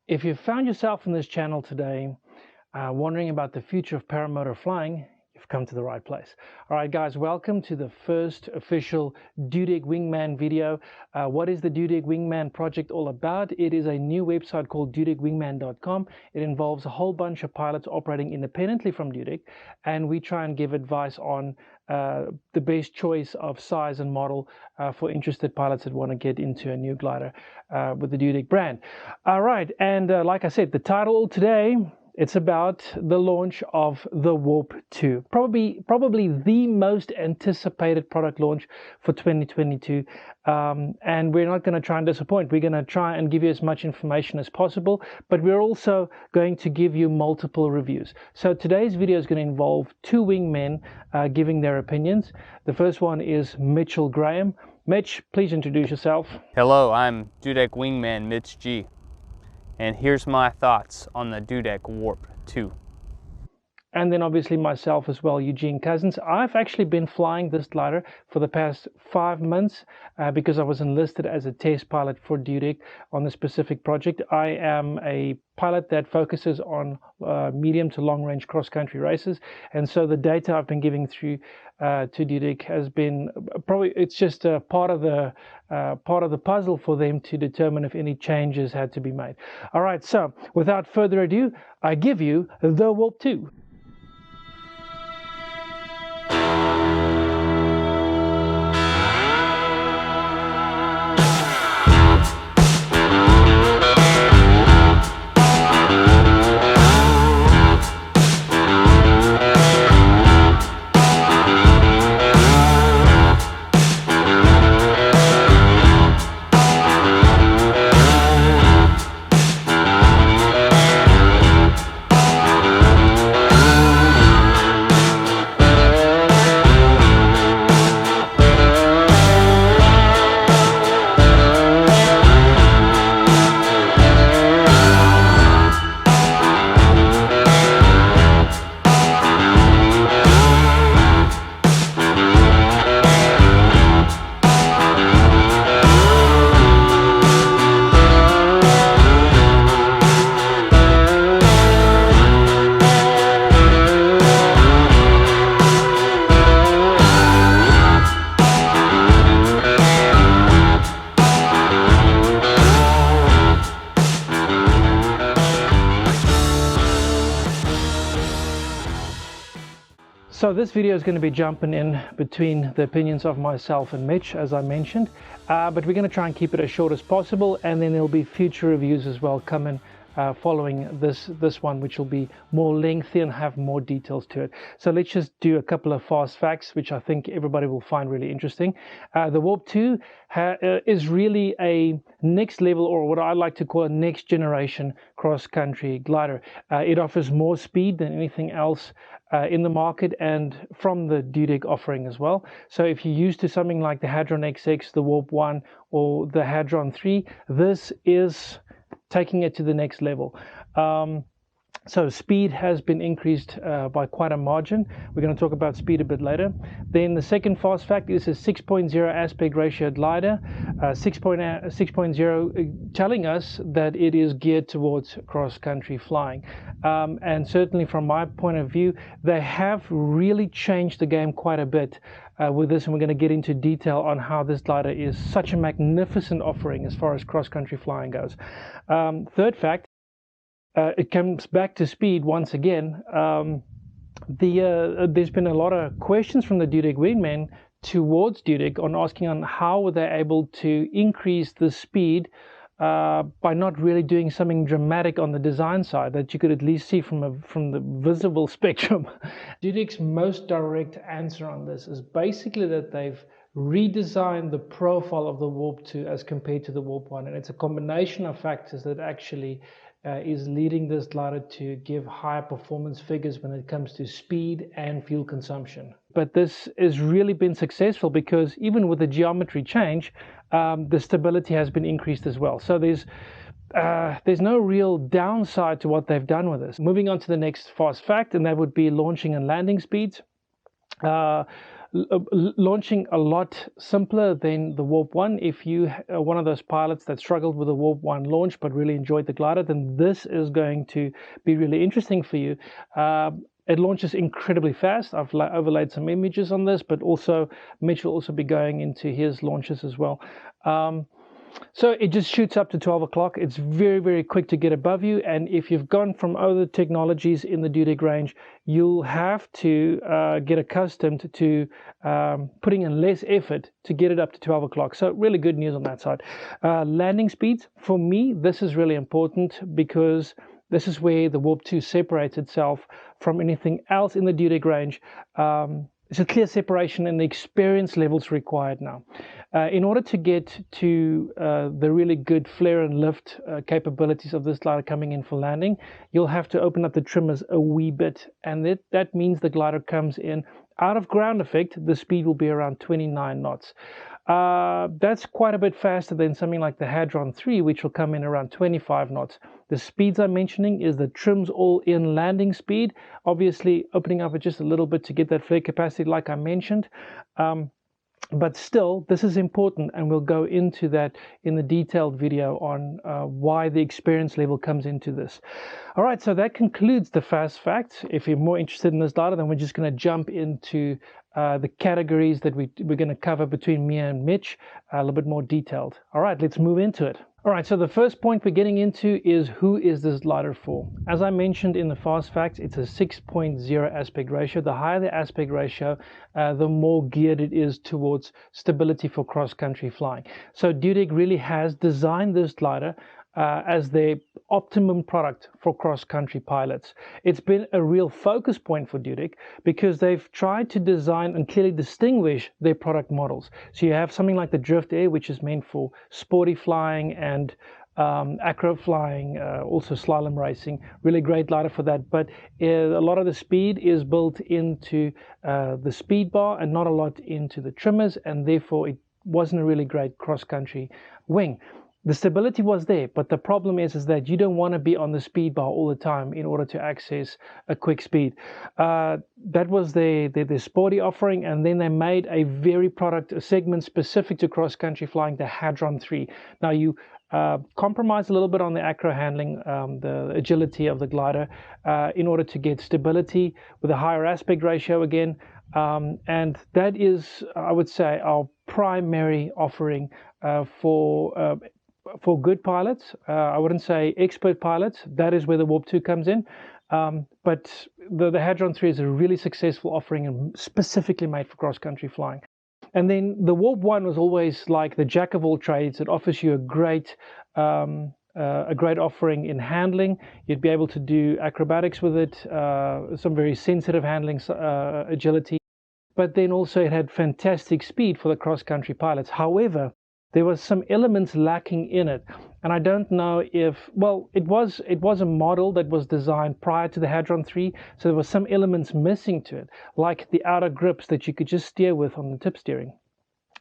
If you found yourself in this channel today wondering about the future of paramotor flying, you've come to the right place. All right, guys, welcome to the first official Dudek Wingman video. What is the Dudek Wingman project all about? It is a new website called dudekwingman.com. It involves a whole bunch of pilots operating independently from Dudek, and we try and give advice on the best choice of size and model for interested pilots that want to get into a new glider with the Dudek brand. All right, and like I said, the title today, it's about the launch of the Warp 2, probably the most anticipated product launch for 2022. And we're not going to try and disappoint. We're going to try and give you as much information as possible, but we're also going to give you multiple reviews. So today's video is going to involve two wingmen giving their opinions. The first one is Mitchell Graham. Mitch, please introduce yourself. Hello, I'm Dudek Wingman Mitch G, and here's my thoughts on the Dudek Warp 2. And then obviously myself as well, Eugene Cussons. I've actually been flying this glider for the past 5 months because I was enlisted as a test pilot for Dudek on the specific project. I am a pilot that focuses on medium to long range cross-country races, and so the data I've been giving through to Dudek has been it's just a part of the puzzle for them to determine if any changes had to be made. All right, so without further ado, I give you the Warp 2. So this video is going to be jumping in between the opinions of myself and Mitch, as I mentioned, but we're going to try and keep it as short as possible, and then there'll be future reviews as well coming following this one, which will be more lengthy and have more details to it. So let's just do a couple of fast facts, which I think everybody will find really interesting. The Warp 2 is really a next level, or what I like to call a next generation cross-country glider. It offers more speed than anything else in the market, and from the Dudek offering as well. So if you're used to something like the Hadron XX, the Warp 1, or the Hadron 3, this is taking it to the next level. So speed has been increased by quite a margin. We're going to talk about speed a bit later. Then the second fast fact is a 6.0 aspect ratio glider. 6.0 telling us that it is geared towards cross-country flying. And certainly from my point of view, they have really changed the game quite a bit with this, and we're going to get into detail on how this glider is such a magnificent offering as far as cross-country flying goes. Third fact, it comes back to speed once again. There's been a lot of questions from the Dudek Wingman towards Dudek on asking on how were they able to increase the speed by not really doing something dramatic on the design side that you could at least see from the visible spectrum. Dudek's most direct answer on this is basically that they've redesigned the profile of the Warp 2 as compared to the Warp 1, and it's a combination of factors that actually is leading this glider to give higher performance figures when it comes to speed and fuel consumption. But this has really been successful because even with the geometry change, the stability has been increased as well. So there's no real downside to what they've done with this. Moving on to the next fast fact, and that would be launching and landing speeds. launching a lot simpler than the Warp 1. If you are one of those pilots that struggled with the Warp 1 launch but really enjoyed the glider, then this is going to be really interesting for you. It launches incredibly fast. I've overlaid some images on this, but also Mitch will also be going into his launches as well. So it just shoots up to 12 o'clock. It's very, very quick to get above you. And if you've gone from other technologies in the Dudek range, you'll have to get accustomed to putting in less effort to get it up to 12 o'clock. So really good news on that side. Landing speeds, for me, this is really important because this is where the Warp 2 separates itself from anything else in the Dudek range. It's a clear separation in the experience levels required now. In order to get to the really good flare and lift capabilities of this glider coming in for landing, you'll have to open up the trimmers a wee bit, and that means the glider comes in out of ground effect. The speed will be around 29 knots. That's quite a bit faster than something like the Hadron 3, which will come in around 25 knots. The speeds I'm mentioning is the trims all-in landing speed, obviously opening up it just a little bit to get that flare capacity like I mentioned. But still, this is important, and we'll go into that in the detailed video on why the experience level comes into this. All right, so that concludes the fast facts. If you're more interested in this data, then we're just going to jump into the categories that we're going to cover between me and Mitch, a little bit more detailed. All right, let's move into it. All right, so the first point we're getting into is who is this glider for? As I mentioned in the fast facts, it's a 6.0 aspect ratio. The higher the aspect ratio, the more geared it is towards stability for cross-country flying. So Dudek really has designed this glider as their optimum product for cross-country pilots. It's been a real focus point for Dudek because they've tried to design and clearly distinguish their product models. So you have something like the Drift Air, which is meant for sporty flying and acro flying, also slalom racing. Really great glider for that, but a lot of the speed is built into the speed bar and not a lot into the trimmers, and therefore it wasn't a really great cross-country wing. The stability was there, but the problem is that you don't want to be on the speed bar all the time in order to access a quick speed. That was their sporty offering, and then they made a very a segment specific to cross-country flying, the Hadron 3. Now you compromise a little bit on the acro handling, the agility of the glider, in order to get stability with a higher aspect ratio again. And that is, I would say, our primary offering for good pilots. I wouldn't say expert pilots. That is where the Warp 2 comes in. But the Hadron 3 is a really successful offering and specifically made for cross-country flying. And then the Warp 1 was always like the jack of all trades. It offers you a great offering in handling. You'd be able to do acrobatics with it, some very sensitive handling, agility. But then also it had fantastic speed for the cross-country pilots. However, there was some elements lacking in it, and I don't know if, well, it was a model that was designed prior to the Hadron 3, so there were some elements missing to it, like the outer grips that you could just steer with on the tip steering.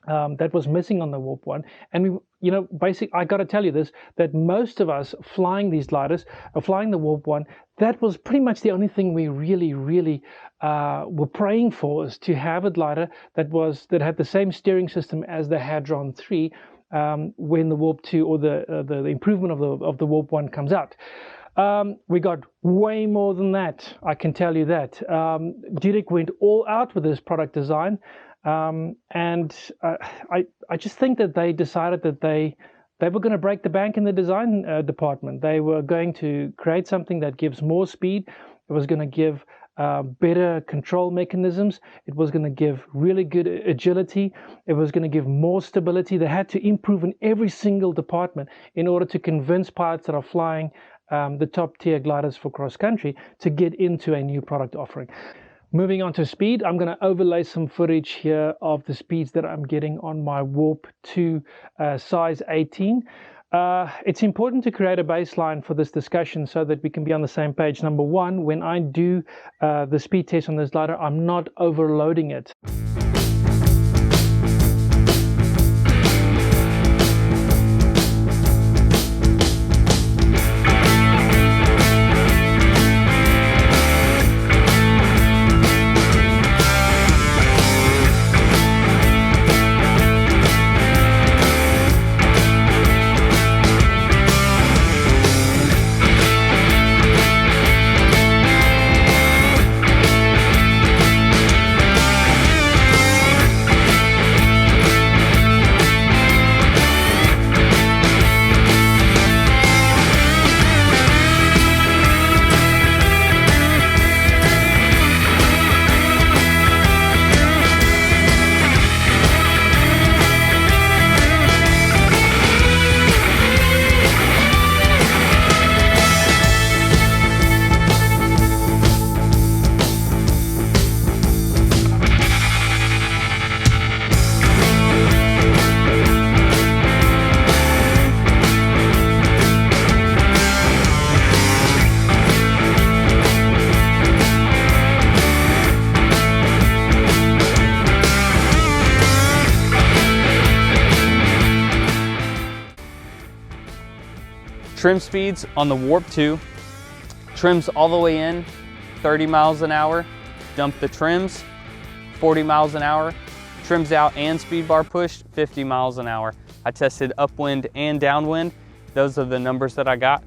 That was missing on the Warp 1, and basically, I got to tell you this, that most of us flying these gliders, flying the Warp 1, that was pretty much the only thing we really were praying for, is to have a glider that had the same steering system as the Hadron 3 when the Warp 2 or the improvement of the Warp 1 comes out. We got way more than that, I can tell you that. Dudek went all out with this product design. And I just think that they decided that they were going to break the bank in the design department. They were going to create something that gives more speed. It was going to give better control mechanisms. It was going to give really good agility. It was going to give more stability. They had to improve in every single department in order to convince pilots that are flying the top tier gliders for cross country to get into a new product offering. Moving on to speed, I'm going to overlay some footage here of the speeds that I'm getting on my Warp 2 size 18. It's important to create a baseline for this discussion so that we can be on the same page. Number one, when I do the speed test on this glider, I'm not overloading it. trim speeds on the Warp 2, trims all the way in, 30 miles an hour, dump the trims, 40 miles an hour, trims out and speed bar pushed, 50 miles an hour. I tested upwind and downwind. Those are the numbers that I got.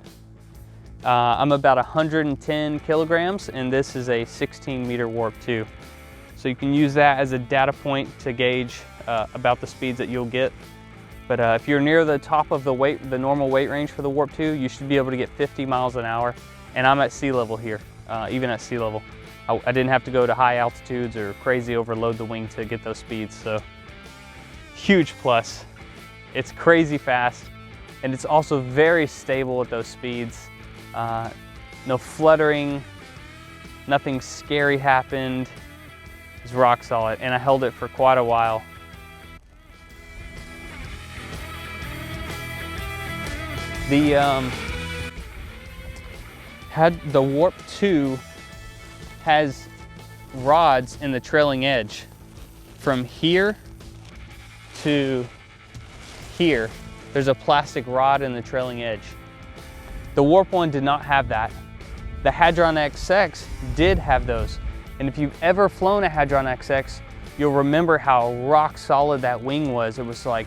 I'm about 110 kilograms, and this is a 16-meter Warp 2. So you can use that as a data point to gauge about the speeds that you'll get. But if you're near the top of the normal weight range for the Warp 2, you should be able to get 50 miles an hour. And I'm at sea level here, even at sea level. I didn't have to go to high altitudes or crazy overload the wing to get those speeds, so huge plus. It's crazy fast, and it's also very stable at those speeds. No fluttering, nothing scary happened. It's rock solid, and I held it for quite a while. The Warp 2 has rods in the trailing edge from here to here. There's a plastic rod in the trailing edge. The Warp 1 did not have that. The Hadron XX did have those. And if you've ever flown a Hadron XX, you'll remember how rock solid that wing was. It was like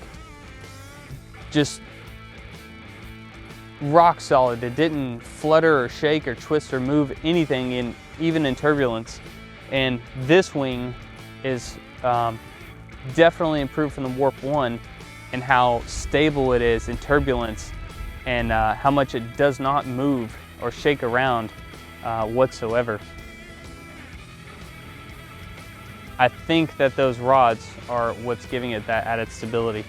just rock solid. It didn't flutter or shake or twist or move anything, even in turbulence. And this wing is definitely improved from the Warp 1 and how stable it is in turbulence, and how much it does not move or shake around whatsoever. I think that those rods are what's giving it that added stability.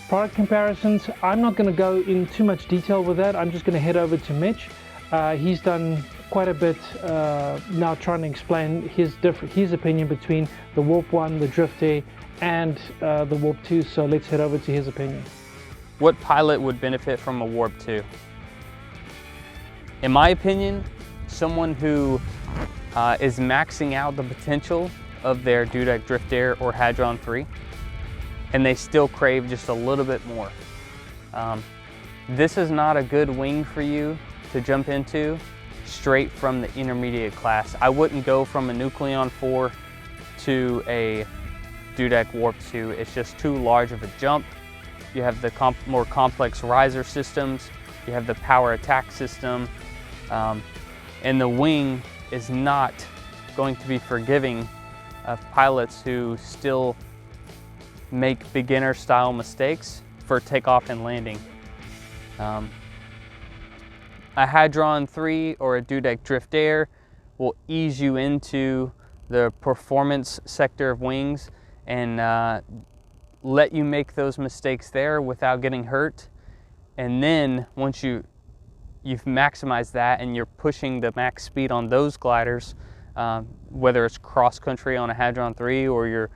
Product comparisons, I'm not going to go in too much detail with that. I'm just going to head over to Mitch. He's done quite a bit now trying to explain his opinion between the Warp 1, the Drift Air, and the Warp 2. So let's head over to his opinion. What pilot would benefit from a Warp 2? In my opinion, someone who is maxing out the potential of their Dudek Drift Air or Hadron 3, and they still crave just a little bit more. This is not a good wing for you to jump into straight from the intermediate class. I wouldn't go from a Nucleon 4 to a Dudek Warp 2. It's just too large of a jump. You have the more complex riser systems, you have the power attack system, and the wing is not going to be forgiving of pilots who still make beginner style mistakes for takeoff and landing. A Hadron 3 or a Dudek Drift Air will ease you into the performance sector of wings and let you make those mistakes there without getting hurt. And then once you've maximized that and you're pushing the max speed on those gliders, whether it's cross country on a Hadron 3 or you're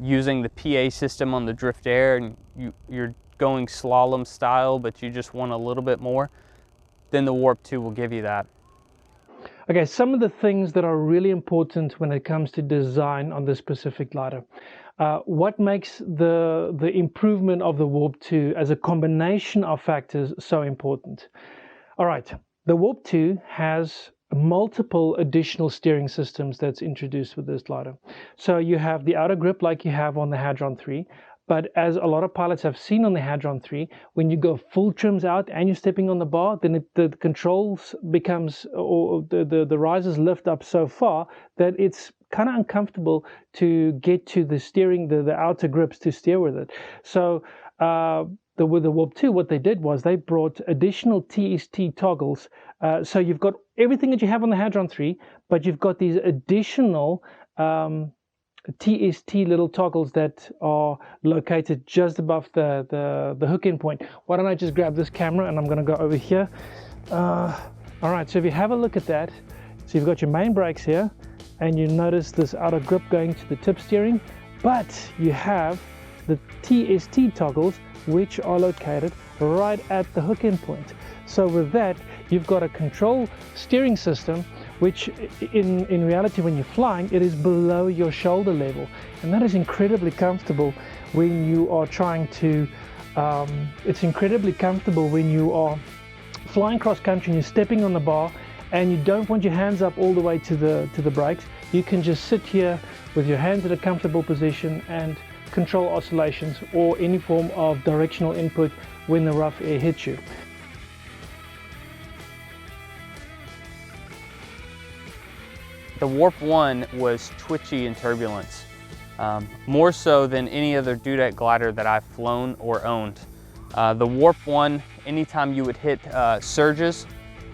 using the PA system on the Drift Air and you're going slalom style but you just want a little bit more, then the Warp 2 will give you that. Okay, some of the things that are really important when it comes to design on this specific glider. What makes the improvement of the Warp 2 as a combination of factors so important? All right, the Warp 2 has multiple additional steering systems that's introduced with this glider. So you have the outer grip like you have on the Hadron 3, but as a lot of pilots have seen on the Hadron 3, when you go full trims out and you're stepping on the bar, then the controls becomes, or the risers lift up so far that it's kind of uncomfortable to get to the steering, the outer grips to steer with it. So with the Warp 2, what they did was they brought additional TST toggles. So you've got everything that you have on the Hadron 3, but you've got these additional TST little toggles that are located just above the hook in point. Why don't I just grab this camera and I'm going to go over here. All right, so if you have a look at that, so you've got your main brakes here, and you notice this outer grip going to the tip steering, but you have the TST toggles which are located right at the hook in point. So with that, you've got a control steering system which in reality, when you're flying, it is below your shoulder level. And that is incredibly comfortable when you are trying to, it's incredibly comfortable when you are flying cross country and you're stepping on the bar and you don't want your hands up all the way to the brakes. You can just sit here with your hands at a comfortable position and control oscillations or any form of directional input when the rough air hits you. The Warp 1 was twitchy in turbulence, more so than any other Dudek glider that I've flown or owned. The Warp 1, anytime you would hit surges,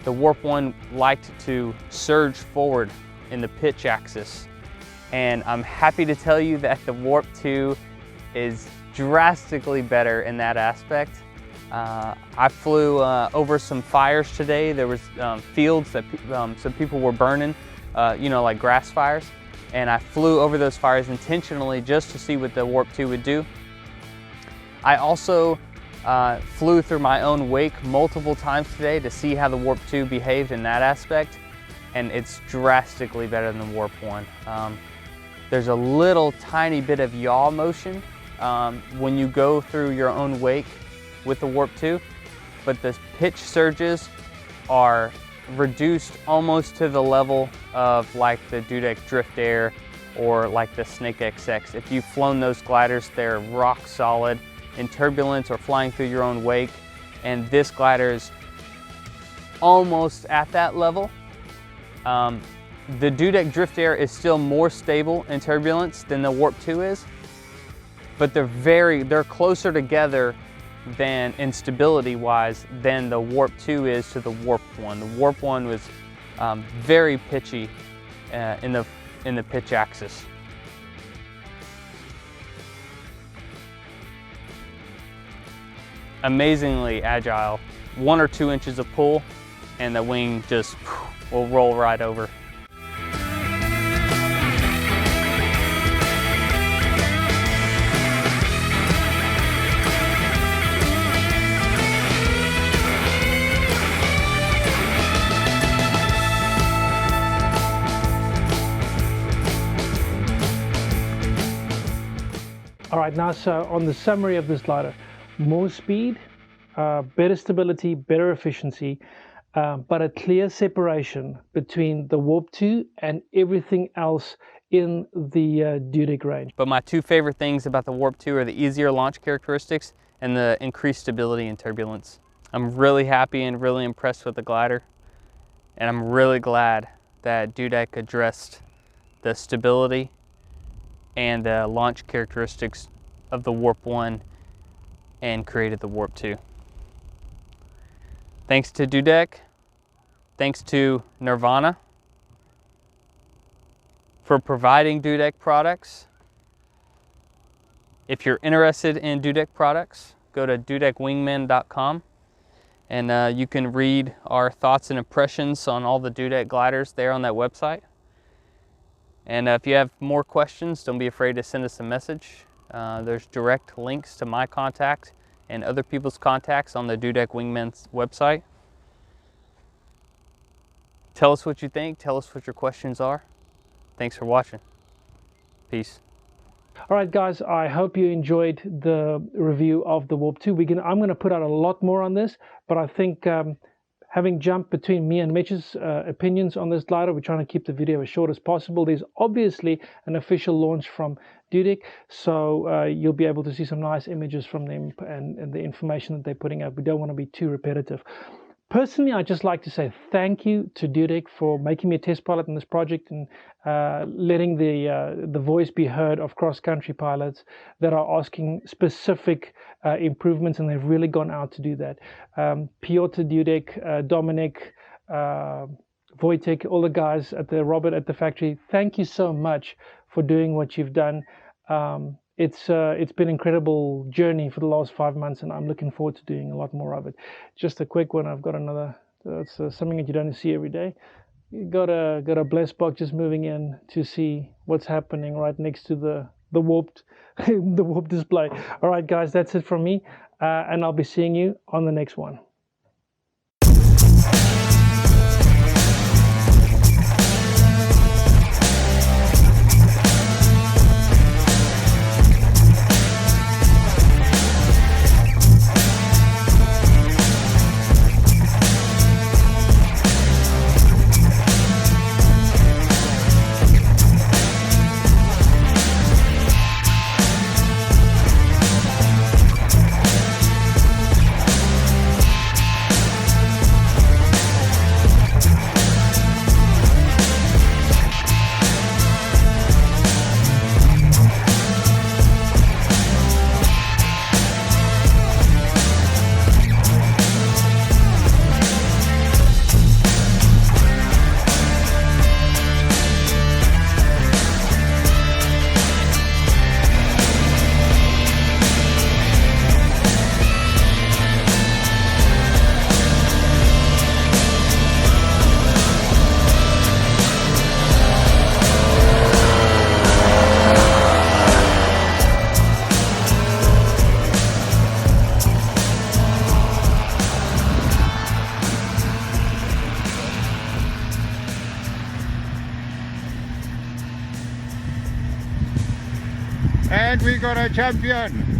the Warp 1 liked to surge forward in the pitch axis. And I'm happy to tell you that the Warp 2 is drastically better in that aspect. I flew over some fires today. There was fields that some people were burning, you know, like grass fires. And I flew over those fires intentionally just to see what the Warp 2 would do. I also flew through my own wake multiple times today to see how the Warp 2 behaved in that aspect. And it's drastically better than the Warp 1. There's a little tiny bit of yaw motion when you go through your own wake with the Warp 2, but the pitch surges are reduced almost to the level of like the Dudek Drift Air or like the Snake XX. If you've flown those gliders, they're rock solid in turbulence or flying through your own wake, and this glider is almost at that level. The Dudek Drift Air is still more stable in turbulence than the Warp 2 is, but they're closer together than in stability wise than the Warp 2 is to the Warp 1. The Warp 1 was very pitchy in the pitch axis. Amazingly agile, 1 or 2 inches of pull and the wing just will roll right over. All right, now so on the summary of this glider, more speed, better stability, better efficiency, but a clear separation between the Warp 2 and everything else in the Dudek range. But my 2 favorite things about the Warp 2 are the easier launch characteristics and the increased stability in turbulence. I'm really happy and really impressed with the glider, and I'm really glad that Dudek addressed the stability and the launch characteristics of the Warp 1 and created the Warp 2. Thanks to Dudek, thanks to Nirvana for providing Dudek products. If you're interested in Dudek products, go to dudekwingman.com and you can read our thoughts and impressions on all the Dudek gliders there on that website. And if you have more questions, don't be afraid to send us a message. There's direct links to my contact and other people's contacts on the Dudek Wingman's website. Tell us what you think. Tell us what your questions are. Thanks for watching. Peace. All right, guys, I hope you enjoyed the review of the Warp 2. I'm going to put out a lot more on this, but I think having jumped between me and Mitch's opinions on this glider, we're trying to keep the video as short as possible. There's obviously an official launch from Dudek, so you'll be able to see some nice images from them and the information that they're putting out. We don't want to be too repetitive. Personally, I'd just like to say thank you to Dudek for making me a test pilot in this project and letting the voice be heard of cross-country pilots that are asking specific improvements, and they've really gone out to do that. Piotr Dudek, Dominic, Wojtek, all the guys at Robert at the factory, thank you so much for doing what you've done. It's been an incredible journey for the last 5 months, and I'm looking forward to doing a lot more of it. Just a quick one, I've got another, it's something that you don't see every day. You got a blessed box just moving in to see what's happening right next to the warped the warped display. All right, guys, that's it from me, and I'll be seeing you on the next one. And we got a champion.